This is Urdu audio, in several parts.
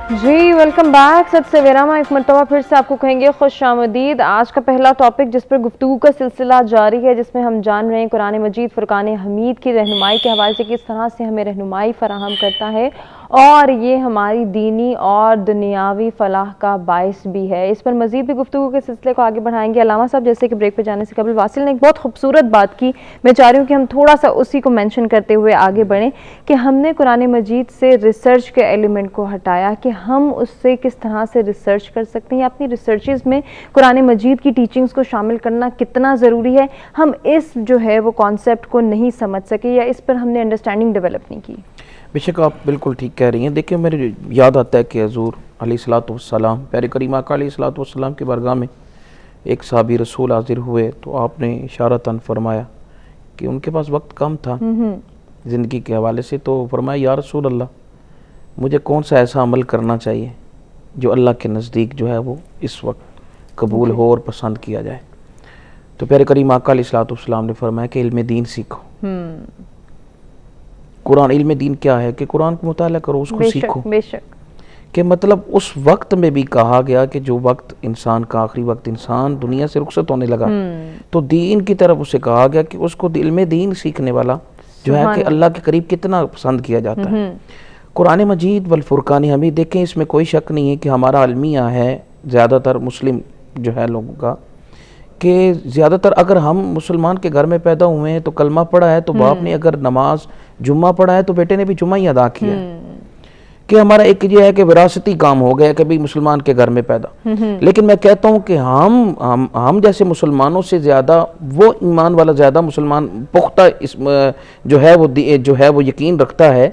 جی ویلکم بیک. سد سویرا میں ایک مرتبہ پھر سے آپ کو کہیں گے خوش آمدید. آج کا پہلا ٹاپک جس پر گفتگو کا سلسلہ جاری ہے، جس میں ہم جان رہے ہیں قرآن مجید فرقان حمید کی رہنمائی کے حوالے سے کس طرح سے ہمیں رہنمائی فراہم کرتا ہے اور یہ ہماری دینی اور دنیاوی فلاح کا باعث بھی ہے. اس پر مزید بھی گفتگو کے سلسلے کو آگے بڑھائیں گے. علامہ صاحب جیسے کہ بریک پہ جانے سے قبل واصل نے ایک بہت خوبصورت بات کی، میں چاہ رہی ہوں کہ ہم تھوڑا سا اسی کو مینشن کرتے ہوئے آگے بڑھیں کہ ہم نے قرآن مجید سے ریسرچ کے ایلیمنٹ کو ہٹایا کہ ہم اس سے کس طرح سے ریسرچ کر سکتے ہیں یا اپنی ریسرچز میں قرآن مجید کی ٹیچنگز کو شامل کرنا کتنا ضروری ہے. ہم اس جو ہے وہ کانسیپٹ کو نہیں سمجھ سکے یا اس پر ہم نے انڈرسٹینڈنگ ڈیولپ نہیں کی. بے شک آپ بالکل ٹھیک کہہ رہی ہیں. دیکھیں میرے یاد آتا ہے کہ حضور علیہ الصلوۃ والسلام، پیارے کریم آقا علیہ الصلوۃ والسلام کی بارگاہ میں ایک صحابی رسول حاضر ہوئے تو آپ نے اشارتاً فرمایا کہ ان کے پاس وقت کم تھا زندگی کے حوالے سے، تو فرمایا یا رسول اللہ مجھے کون سا ایسا عمل کرنا چاہیے جو اللہ کے نزدیک جو ہے وہ اس وقت قبول ہو اور پسند کیا جائے. تو پیارے کریم آقا علیہ الصلوۃ والسلام نے فرمایا کہ علم دین سیکھو. قرآن علم دین کیا ہے کہ قرآن کو مطالعہ کرو، اس کو سیکھو. بے شک کہ مطلب اس وقت میں بھی کہا گیا کہ جو وقت انسان کا آخری وقت انسان دنیا سے رخصت ہونے لگا تو دین کی طرف اسے کہا گیا کہ اس کو علم دین سیکھنے والا جو ہے کہ اللہ کے قریب کتنا پسند کیا جاتا ہے. قرآن مجید والفرقان حمید، دیکھیں اس میں کوئی شک نہیں ہے کہ ہمارا المیہ ہے زیادہ تر مسلم جو ہے لوگوں کا، کہ زیادہ تر اگر ہم مسلمان کے گھر میں پیدا ہوئے ہیں تو کلمہ پڑھا ہے تو باپ نے اگر نماز جمعہ پڑھا ہے تو بیٹے نے بھی جمعہ ہی ادا کیا ہے. کہ ہمارا ایک یہ ہے کہ وراثتی کام ہو گیا کہ بھی مسلمان کے گھر میں پیدا. لیکن میں کہتا ہوں کہ ہم جیسے مسلمانوں سے زیادہ وہ ایمان والا زیادہ مسلمان پختہ جو ہے وہ یقین رکھتا ہے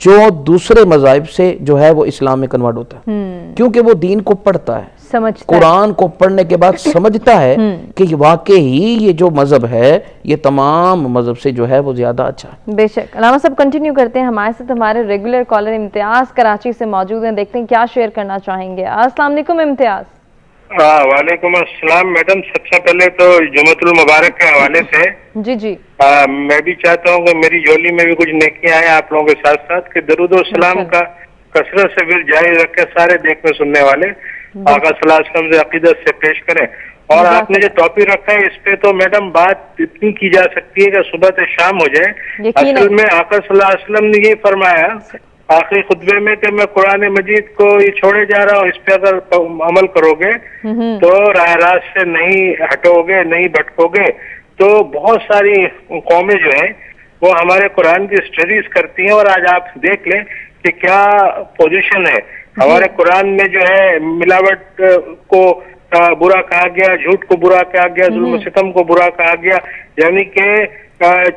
جو دوسرے مذاہب سے جو ہے وہ اسلام میں کنورٹ ہوتا ہے، کیونکہ وہ دین کو پڑھتا ہے، قرآن کو پڑھنے کے بعد سمجھتا ہے کہ واقعی یہ جو مذہب ہے یہ تمام مذہب سے جو ہے وہ زیادہ اچھا ہے. بے شک. علامہ صاحب کنٹینیو کرتے ہیں. ہمارے ساتھ ہمارے ریگولر کالر امتیاز کراچی سے موجود ہیں، دیکھتے ہیں کیا شیئر کرنا چاہیں گے. السلام علیکم امتیاز. وعلیکم السلام میڈم. سب سے پہلے تو جمعۃ المبارک کے حوالے سے جی میں بھی چاہتا ہوں کہ میری جولی میں بھی کچھ نیکیاں آئیں آپ لوگوں کے ساتھ ساتھ، کہ درود و سلام کا کثرت سے پھر جاری رکھے سارے دیکھنے سننے والے آقا صلی اللہ علیہ وسلم سے عقیدت سے پیش کریں. اور آپ نے جو ٹاپک رکھا ہے اس پہ تو میڈم بات اتنی کی جا سکتی ہے کہ صبح سے شام ہو جائے. اصل میں آقا صلی اللہ علیہ وسلم نے یہ فرمایا آخری خطبے میں کہ میں قرآن مجید کو یہ چھوڑے جا رہا ہوں، اس پہ اگر عمل کرو گے تو راہ راست سے نہیں ہٹو گے، نہیں بھٹکو گے. تو بہت ساری قومیں جو ہیں وہ ہمارے قرآن کی اسٹڈیز کرتی ہیں اور آج آپ دیکھ لیں کہ کیا پوزیشن ہے. ہمارے قرآن میں جو ہے ملاوٹ کو برا کہا گیا، جھوٹ کو برا کہا گیا، ظلم و ستم کو برا کہا گیا، یعنی کہ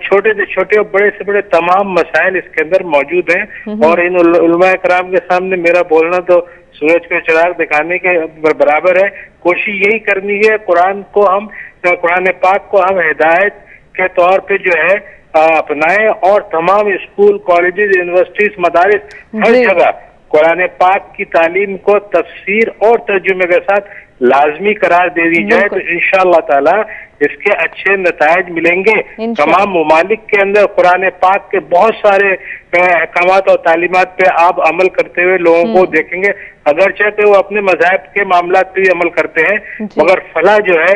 چھوٹے سے چھوٹے اور بڑے سے بڑے تمام مسائل اس کے اندر موجود ہیں. اور ان علماء کرام کے سامنے میرا بولنا تو سورج کے چراغ دکھانے کے برابر ہے. کوشش یہی کرنی ہے قرآن پاک کو ہم ہدایت کے طور پہ جو ہے اپنائیں، اور تمام اسکول، کالجز، یونیورسٹیز، مدارس ہر جگہ قرآن پاک کی تعلیم کو تفسیر اور ترجمے کے ساتھ لازمی قرار دے دی جائے تو انشاءاللہ تعالی اس کے اچھے نتائج ملیں گے. تمام ممالک کے اندر قرآن پاک کے بہت سارے احکامات اور تعلیمات پہ آپ عمل کرتے ہوئے لوگوں کو دیکھیں گے، اگرچہ کہ وہ اپنے مذاہب کے معاملات پہ عمل کرتے ہیں مگر فلاح جو ہے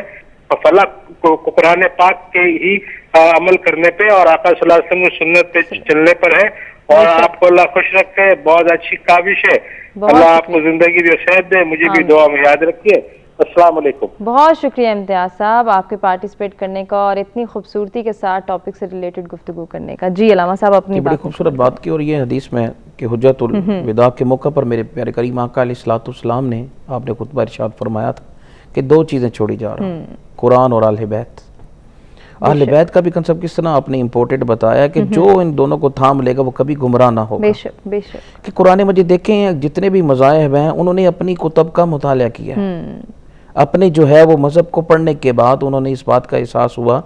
فلاح قرآن پاک کے ہی عمل کرنے پہ اور آقا صلی اللہ علیہ وسلم کی سنت پہ چلنے پر ہے. اور آپ کو اللہ خوش رکھے، بہت اچھی کاوش ہے. اللہ آپ کو زندگی بھی صحت دے، مجھے بھی دعا میں یاد رکھیے. السلام علیکم. بہت شکریہ امتیاز صاحب آپ کے پارٹیسپیٹ کرنے کا اور اتنی خوبصورتی کے ساتھ ٹاپک سے ریلیٹڈ گفتگو کرنے کا. جی علامہ صاحب اپنی بڑی خوبصورت بات کی. اور یہ حدیث میں کہ حجت الوداع کے موقع پر میرے پیارے کریم آقا علیہ الصلوۃ والسلام نے آپ نے خطبہ ارشاد فرمایا تھا کہ دو چیزیں چھوڑی جا رہا ہیں، قرآن اور اہل بیت. اہل بیت کا بھی کنسپٹ کس طرح آپ نے امپورٹڈ بتایا کہ جو ان دونوں کو تھام لے گا وہ کبھی گمراہ نہ ہوگا. بے شک. کہ قرآن مجید دیکھیں جتنے بھی مذاہب ہیں انہوں نے اپنی کتب کا مطالعہ کیا ہے، اپنے جو ہے وہ مذہب کو پڑھنے کے بعد انہوں نے اس بات کا احساس ہوا.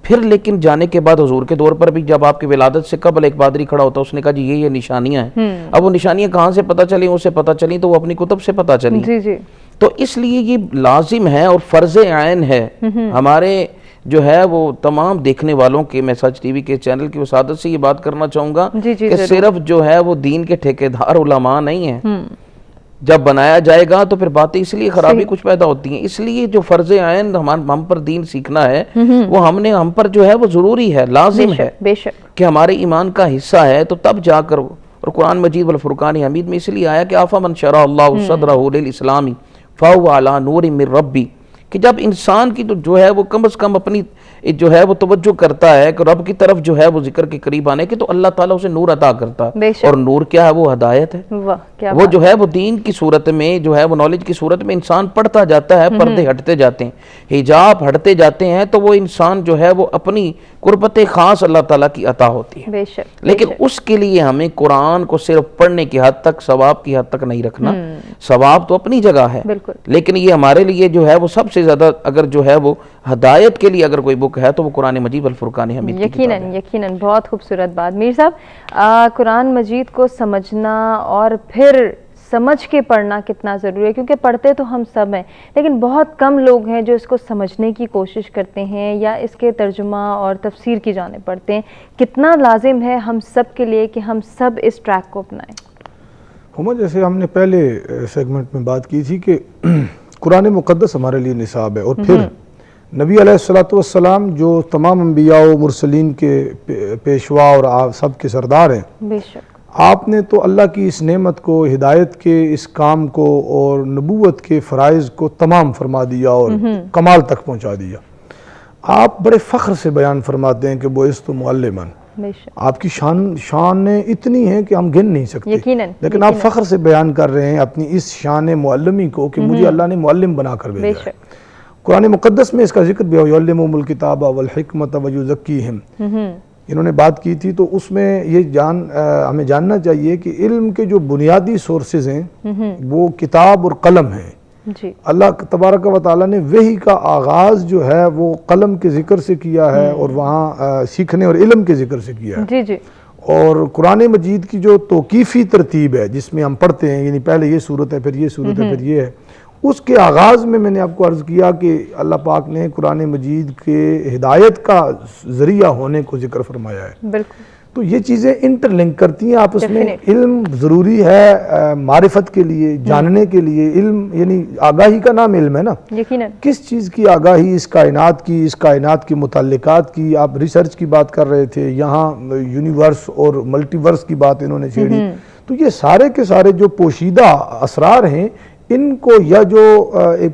پھر لیکن جانے کے بعد حضور کے دور پر بھی جب آپ کی ولادت سے قبل ایک پادری کھڑا ہوتا اس نے کہا جی یہ نشانیاں ہیں. اب وہ نشانیاں کہاں سے پتہ چلیں؟ اسے پتہ چلیں تو وہ اپنی کتب سے پتہ چلیں. تو اس لیے یہ لازم ہے اور فرض عین ہے ہمارے جو ہے وہ تمام دیکھنے والوں کے. میں سچ ٹی وی کے چینل کی وسادت سے یہ بات کرنا چاہوں گا کہ صرف جو ہے وہ دین کے ٹھیکیدار علماء نہیں ہیں، جب بنایا جائے گا تو پھر باتیں اس لیے خرابی کچھ پیدا ہوتی ہیں. اس لیے جو فرض عین ہم پر دین سیکھنا ہے وہ ہم پر جو ہے وہ ضروری ہے, لازم ہے بے شک کہ ہمارے ایمان کا حصہ ہے. تو تب جا کر, اور قرآن مجید والفرقان حمید میں اس لیے آیا کہ آفا من شرح اللہ صدرہ للاسلام فہو علی نور من ربی, کہ جب انسان کی تو جو ہے وہ کم از کم اپنی جو ہے وہ توجہ کرتا ہے کہ رب کی طرف جو ہے وہ ذکر کے قریب آنے کی, تو اللہ تعالیٰ اسے نور عطا کرتا ہے. اور نور کیا ہے؟ وہ ہدایت ہے. وہ جو ہے وہ دین کی صورت میں جو ہے وہ نالج کی صورت میں انسان پڑھتا جاتا ہے, پردے ہٹتے جاتے ہیں, حجاب ہٹتے جاتے ہیں, تو وہ انسان جو ہے وہ اپنی قربت خاص اللہ تعالیٰ کی عطا ہوتی ہے. لیکن اس کے لیے ہمیں قرآن کو صرف پڑھنے کی حد تک, ثواب کی حد تک نہیں رکھنا. ثواب تو اپنی جگہ ہے, لیکن یہ ہمارے لیے جو ہے وہ سب سے زیادہ اگر جو ہے وہ ہدایت کے لیے اگر کوئی بک ہے تو وہ قرآن مجید والفرقان حمید کی کتاب ہے. یقیناً بہت خوبصورت بات. میر صاحب, قرآن مجید کو سمجھنا اور پھر سمجھ کے پڑھنا کتنا ضروری ہے, کیونکہ پڑھتے تو ہم سب ہیں لیکن بہت کم لوگ ہیں جو اس کو سمجھنے کی کوشش کرتے ہیں یا اس کے ترجمہ اور تفسیر کی جانب پڑھتے ہیں. کتنا لازم ہے ہم سب کے لیے کہ ہم سب اس ٹریک کو اپنائیں؟ ہما جیسے ہم نے پہلے سیگمنٹ میں بات کی تھی کہ قرآن مقدس ہمارے لیے نصاب ہے, اور پھر نبی علیہ السلام جو تمام انبیاء و مرسلین کے پیشوا اور سب کے سردار ہیں, بے شک آپ نے تو اللہ کی اس نعمت کو, ہدایت کے اس کام کو اور نبوت کے فرائض کو تمام فرما دیا اور کمال تک پہنچا دیا. آپ بڑے فخر سے بیان فرماتے ہیں کہ بعثت معلما, آپ کی شانیں اتنی ہیں کہ ہم گن نہیں سکتے, لیکن آپ فخر سے بیان کر رہے ہیں اپنی اس شان معلمی کو کہ مجھے اللہ نے معلم بنا کر بھیجا ہے. قرآن مقدس میں اس کا ذکر بھی ہے, یعلمہم الکتاب والحکمت ویزکیہم, انہوں نے بات کی تھی. تو اس میں یہ ہمیں جاننا چاہیے کہ علم کے جو بنیادی سورسز ہیں وہ کتاب اور قلم ہیں. اللہ تبارک و تعالیٰ نے وحی کا آغاز جو ہے وہ قلم کے ذکر سے کیا ہے, اور وہاں سیکھنے اور علم کے ذکر سے کیا ہے. اور قرآن مجید کی جو توقیفی ترتیب ہے جس میں ہم پڑھتے ہیں, یعنی پہلے یہ صورت ہے, پھر یہ صورت ہے, پھر یہ ہے, اس کے آغاز میں نے آپ کو عرض کیا کہ اللہ پاک نے قرآن مجید کے ہدایت کا ذریعہ ہونے کو ذکر فرمایا ہے. بالکل. تو یہ چیزیں انٹر لنک کرتی ہیں آپس میں. علم ضروری ہے معرفت کے لیے, جاننے کے لیے. علم یعنی آگاہی کا نام علم ہے نا. کس چیز کی آگاہی؟ اس کائنات کی, اس کائنات کی متعلقات کی. آپ ریسرچ کی بات کر رہے تھے, یہاں یونیورس اور ملٹی ورس کی بات انہوں نے چھیڑی. تو یہ سارے کے سارے جو پوشیدہ اسرار ہیں, ان کو یا جو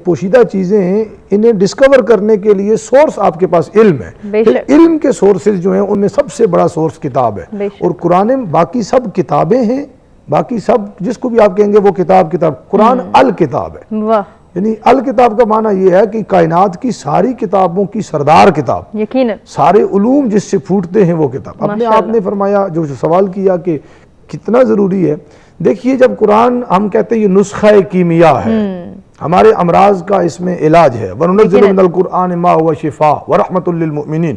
پوشیدہ چیزیں ہیں, انہیں ڈسکور کرنے کے لیے سورس آپ کے پاس علم ہے. علم کے سورسز جو ہیں ان میں سب سے بڑا سورس کتاب ہے, اور قرآن باقی سب کتابیں ہیں, باقی سب جس کو بھی آپ کہیں گے وہ کتاب. قرآن الکتاب ہے. یعنی الکتاب کا معنی یہ ہے کہ کائنات کی ساری کتابوں کی سردار کتاب, سارے علوم جس سے پھوٹتے ہیں وہ کتاب. اپنے آپ نے فرمایا, جو سوال کیا کہ کتنا ضروری ہے, دیکھیے جب قرآن ہم کہتے ہیں یہ نسخہ کیمیا ہے, ہمارے امراض کا اس میں علاج ہے. وَنُنَزِّلُ مِنَ الْقُرْآنِ مَا هُوَ شِفَاءٌ وَرَحْمَةٌ لِّلْمُؤْمِنِينَ.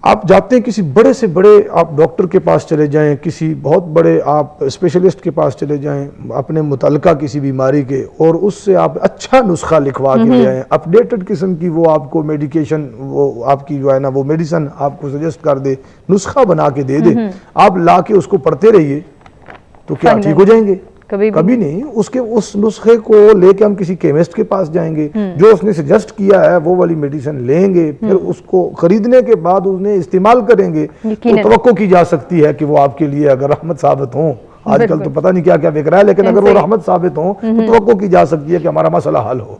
آپ جاتے ہیں کسی بڑے سے بڑے آپ ڈاکٹر کے پاس چلے جائیں, کسی بہت بڑے آپ اسپیشلسٹ کے پاس چلے جائیں اپنے متعلقہ کسی بیماری کے, اور اس سے آپ اچھا نسخہ لکھوا کے لے آئیں, اپڈیٹڈ قسم کی وہ آپ کو میڈیکیشن, وہ آپ کی جو ہے نا وہ میڈیسن آپ کو سجیسٹ کر دے, نسخہ بنا کے دے دے, آپ لا کے اس کو پڑھتے رہیے, تو کیا ٹھیک ہو جائیں گے؟ کبھی نہیں. اس نسخے کو لے کے ہم کسی کیمسٹ کے پاس جائیں گے, جو اس نے سجیسٹ کیا ہے وہ والی میڈیسن لیں گے, پھر اس کو خریدنے کے بعد انہیں استعمال کریں گے, تو توقع کی جا سکتی ہے کہ وہ آپ کے لیے اگر رحمت ثابت ہوں. آج کل تو پتہ نہیں کیا کیا بک رہا ہے, لیکن اگر وہ رحمت ثابت ہوں تو توقع کی جا سکتی ہے کہ ہمارا مسئلہ حل ہو.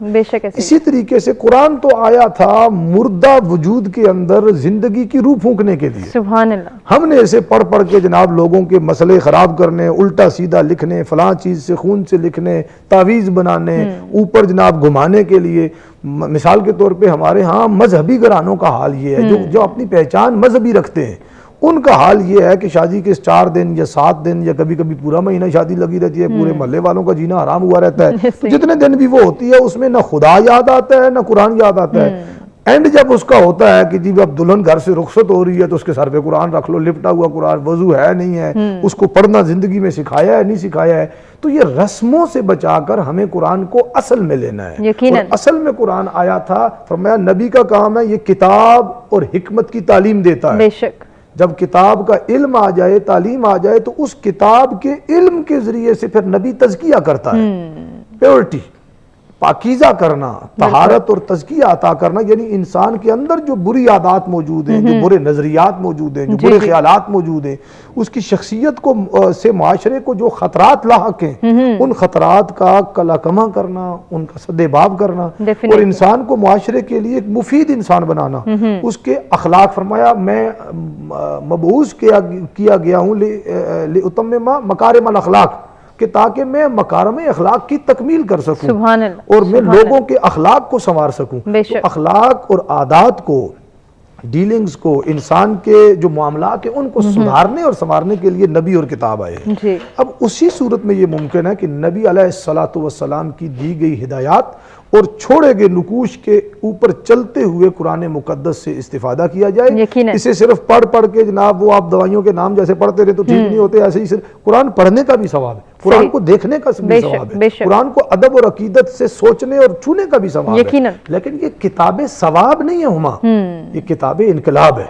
اسی طریقے سے قرآن تو آیا تھا مردہ وجود کے اندر زندگی کی روح پھونکنے کے لیے. سبحان اللہ. ہم نے اسے پڑھ کے جناب لوگوں کے مسئلے خراب کرنے, الٹا سیدھا لکھنے, فلاں چیز سے خون سے لکھنے, تعویذ بنانے, اوپر جناب گھمانے کے لیے. مثال کے طور پہ ہمارے ہاں مذہبی گھرانوں کا حال یہ ہے, جو اپنی پہچان مذہبی رکھتے ہیں, ان کا حال یہ ہے کہ شادی کے 4 دن یا 7 دن یا کبھی کبھی پورا مہینہ شادی لگی رہتی ہے, پورے محلے والوں کا جینا حرام ہوا رہتا ہے. تو جتنے دن بھی وہ ہوتی ہے اس میں نہ خدا یاد آتا ہے نہ قرآن یاد آتا ہے. اینڈ جب اس کا ہوتا ہے کہ جی اب دلہن گھر سے رخصت ہو رہی ہے تو اس کے سر پہ قرآن رکھ لو, لپٹا ہوا قرآن, وضو ہے نہیں ہے, اس کو پڑھنا زندگی میں سکھایا ہے نہیں سکھایا ہے. تو یہ رسموں سے بچا کر ہمیں قرآن کو اصل میں لینا ہے. اور اصل میں قرآن آیا تھا, فرمایا نبی کا کام ہے یہ کتاب اور حکمت کی تعلیم دیتا ہے. جب کتاب کا علم آ جائے، تعلیم آ جائے، تو اس کتاب کے علم کے ذریعے سے پھر نبی تزکیہ کرتا ہے، پیورٹی، پاکیزہ کرنا، طہارت اور تزکیہ عطا کرنا، یعنی انسان کے اندر جو بری عادات موجود ہیں، جو برے نظریات موجود ہیں، جو برے خیالات موجود ہیں، اس کی شخصیت کو سے معاشرے کو جو خطرات لاحق ہیں، ان خطرات کا کلا کما کرنا، ان کا سد باب کرنا، اور انسان کو معاشرے کے لیے ایک مفید انسان بنانا، اس کے اخلاق، فرمایا میں مبعوث کیا گیا ہوں لِأُتَمِّمَ مَكَارِمَ الْأَخْلَاق، کہ تاکہ میں مکارم اخلاق کی تکمیل کر سکوں اور میں لوگوں کے اخلاق کو سنوار سکوں۔ تو اخلاق اور عادات کو، ڈیلنگز کو، انسان کے جو معاملات ہیں ان کو سدھارنے اور سنوارنے کے لیے نبی اور کتاب آئے ہیں۔ اب اسی صورت میں یہ ممکن ہے کہ نبی علیہ السلام کی دی گئی ہدایات اور چھوڑے گئے نقوش کے اوپر چلتے ہوئے قرآن مقدس سے استفادہ کیا جائے۔ اسے صرف پڑھ کے جناب وہ آپ دوائیوں کے نام جیسے پڑھتے رہے تو ٹھیک نہیں ہوتے، ایسے ہی صرف قرآن پڑھنے کا بھی ثواب ہے، قرآن کو دیکھنے کا بھی ثواب ہے، قرآن کو ادب اور عقیدت سے سوچنے اور چھونے کا بھی ثواب ہے، لیکن یہ کتابیں ثواب نہیں ہے ہما، یہ کتابیں انقلاب ہے۔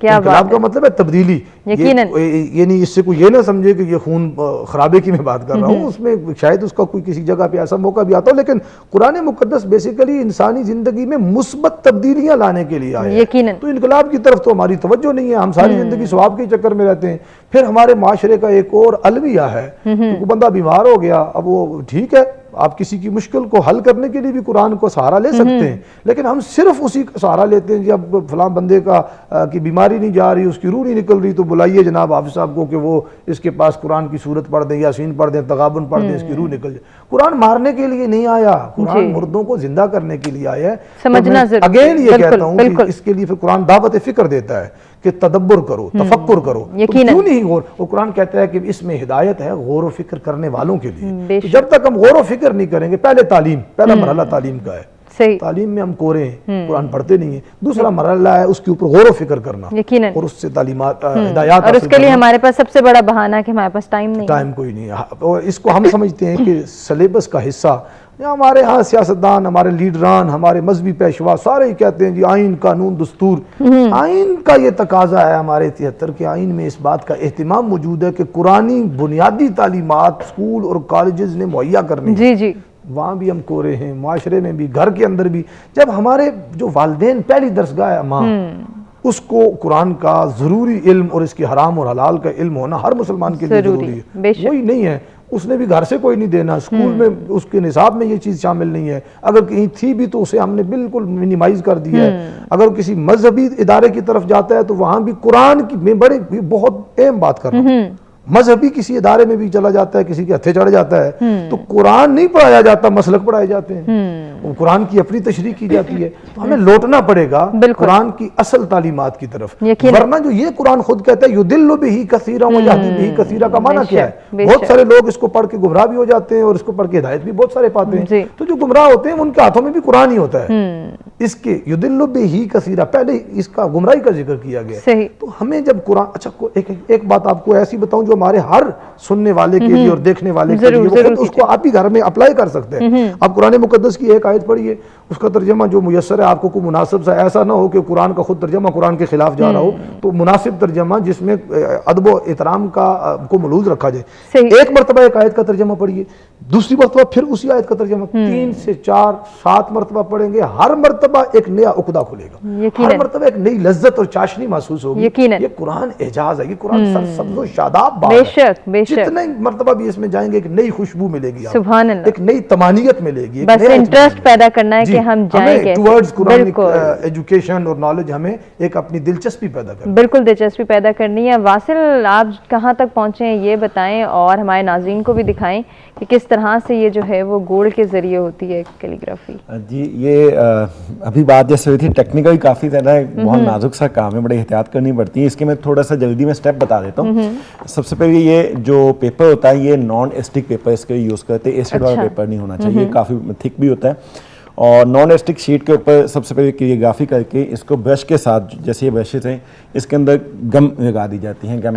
انقلاب کا مطلب ہے تبدیلی، یعنی اس سے کوئی یہ نہ سمجھے کہ یہ خون خرابے کی میں بات کر رہا ہوں، اس میں شاید اس کا کوئی کسی جگہ پہ ایسا موقع بھی آتا ہو، لیکن قرآن مقدس بیسیکلی انسانی زندگی میں مثبت تبدیلیاں لانے کے لیے آیا ہے۔ تو انقلاب کی طرف تو ہماری توجہ نہیں ہے، ہم ساری زندگی ثواب کے چکر میں رہتے ہیں۔ پھر ہمارے معاشرے کا ایک اور الویہ ہے، کوئی بندہ بیمار ہو گیا، اب وہ ٹھیک ہے، آپ کسی کی مشکل کو حل کرنے کے لیے بھی قرآن کو سہارا لے سکتے ہیں، لیکن ہم صرف اسی کا سہارا لیتے ہیں جب فلاں بندے کی بیماری نہیں جا رہی، اس کی روح نہیں نکل رہی، تو بلائیے جناب حافظ صاحب کو کہ وہ اس کے پاس قرآن کی سورت پڑھ دیں، یاسین پڑھ دیں، تغابن پڑھ دیں، اس کی روح نکل جائے۔ قرآن مارنے کے لیے نہیں آیا، قرآن مردوں کو زندہ کرنے کے لیے آیا ہے۔ سمجھنا ضروری، اگین یہ کہتا ہوں کہ اس کے لیے پھر قرآن دعوت فکر دیتا ہے کہ تدبر کرو، تفکر کرو، کیوں نہیں غور؟ وہ قرآن کہتا ہے کہ اس میں ہدایت ہے غور و فکر کرنے والوں کے لیے۔ جب تک ہم غور و فکر نہیں کریں گے، پہلے تعلیم، پہلا مرحلہ تعلیم کا ہے، تعلیم میں ہم کورے ہیں، قرآن پڑھتے نہیں ہیں۔ دوسرا مرحلہ ہے اس کے اوپر غور و فکر کرنا اور اس سے تعلیمات، ہدایات، اور اس کے لیے ہمارے پاس سب سے بڑا بہانہ ہے کہ ہمارے پاس ٹائم نہیں، ٹائم کوئی نہیں ہے، اور اس کو ہم سمجھتے ہیں کہ سلیبس کا حصہ۔ ہمارے ہاں سیاستدان، ہمارے لیڈران، ہمارے مذہبی پیشوا سارے ہی کہتے ہیں جی آئین، قانون، دستور۔ آئین کا یہ تقاضا ہے ہمارے 73 کے آئین میں، اس بات کا اہتمام موجود ہے کہ قرآنی بنیادی تعلیمات اسکول اور کالجز نے مہیا کرنی ہے۔ وہاں بھی ہم کورے ہیں، معاشرے میں بھی، گھر کے اندر بھی۔ جب ہمارے جو والدین پہلی درسگاہ ہے ماں، اس کو قرآن کا ضروری علم اور اس کے حرام اور حلال کا علم ہونا ہر مسلمان کے لیے ضروری ہے، وہی نہیں ہے، اس نے بھی گھر سے کوئی نہیں دینا، اسکول میں اس کے نصاب میں یہ چیز شامل نہیں ہے، اگر کہیں تھی بھی تو اسے ہم نے بالکل منیمائز کر دیا ہے۔ اگر کسی مذہبی ادارے کی طرف جاتا ہے تو وہاں بھی قرآن کی میں بڑے بہت اہم بات کر رہا ہوں، مذہبی کسی ادارے میں بھی چلا جاتا ہے، کسی کے ہتھے چڑھ جاتا ہے تو قرآن نہیں پڑھایا جاتا، مسلک پڑھائے جاتے ہیں، قرآن کی اپنی تشریح کی جاتی ہے۔ تو ہمیں لوٹنا پڑے گا قرآن کی اصل تعلیمات کی طرف، ورنہ جو یہ قرآن خود کہتا ہے یضل بہ کثیرا ویہدی بہ کثیرا کا معنی کیا ہے؟ بہت سارے لوگ اس کو پڑھ کے گمراہ بھی ہو جاتے ہیں اور اس کو پڑھ کے ہدایت بھی بہت سارے پاتے ہیں۔ تو جو گمراہ ہوتے ہیں ان کے ہاتھوں میں بھی قرآن ہی ہوتا ہے، اس کے یضل بہ کثیرا، پہلے اس کا گمراہی کا ذکر کیا گیا۔ تو ہمیں جب قرآن، اچھا ایک بات آپ کو ایسی بتاؤں جو ہمارے ہر سننے والے کے لیے اور دیکھنے والے کے لیے، وہ خود اس کو آپ ہی گھر میں اپلائی کر سکتے ہیں۔ آپ قرآن مقدس کی ایک آیت پڑھیے، اس کا ترجمہ جو میسر ہے آپ کو کوئی مناسب سا، ایسا نہ ہو کہ قرآن کا خود ترجمہ قرآن کے خلاف جا رہا ہو، تو مناسب ترجمہ جس میں ادب و احترام کو ملحوظ رکھا جائے۔ ایک مرتبہ ایک آیت کا ترجمہ پڑھیے، دوسری مرتبہ پھر اسی آیت کا ترجمہ، 3 سے 4 7 مرتبہ پڑھیں گے، ہر مرتبہ ایک نیا عقدہ کھلے گا، ہر مرتبہ ایک نئی لذت اور چاشنی محسوس ہوگی۔ یہ قرآن اعجاز ہے، یہ قرآن سرسبز و شاداب بات ہے، جتنے مرتبہ بھی اس میں جائیں گے ایک نئی خوشبو ملے گی، سبحان اللہ، ایک نئی تمانیت ملے گی، بس انٹرسٹ پیدا کرنا ہے کہ ہم جائیں گے ٹورڈز قرآنک ایجوکیشن اور نالج، ہمیں ایک اپنی دلچسپی پیدا کرنی، بالکل دلچسپی پیدا کرنی ہے۔ واصل آپ کہاں تک پہنچے ہیں یہ بتائیں، اور ہمارے ناظرین کو بھی دکھائیں کہ کس طرح سے یہ جو ہے وہ گولڈ کے ذریعے ہوتی ہے کیلیگرافی۔ جی یہ ابھی بات جیسے ہوئی تھی ٹیکنیکل کافی زیادہ بہت نازک سا کام ہے، بڑی احتیاط کرنی پڑتی ہے، اس کے میں تھوڑا سا جلدی میں سٹیپ بتا دیتا ہوں۔ سب سے پہلے یہ جو پیپر ہوتا ہے یہ نان ایسٹک پیپر اس کے یوز کرتے ہیں، ایسڈ والا پیپر نہیں ہونا چاہیے، کافی تھک بھی ہوتا ہے، اور نان ایسٹک شیٹ کے اوپر سب سے پہلے کیلیگرافی کر کے اس کو برش کے ساتھ، جیسے یہ برشز ہیں اس کے اندر گم لگا دی جاتی ہیں، گم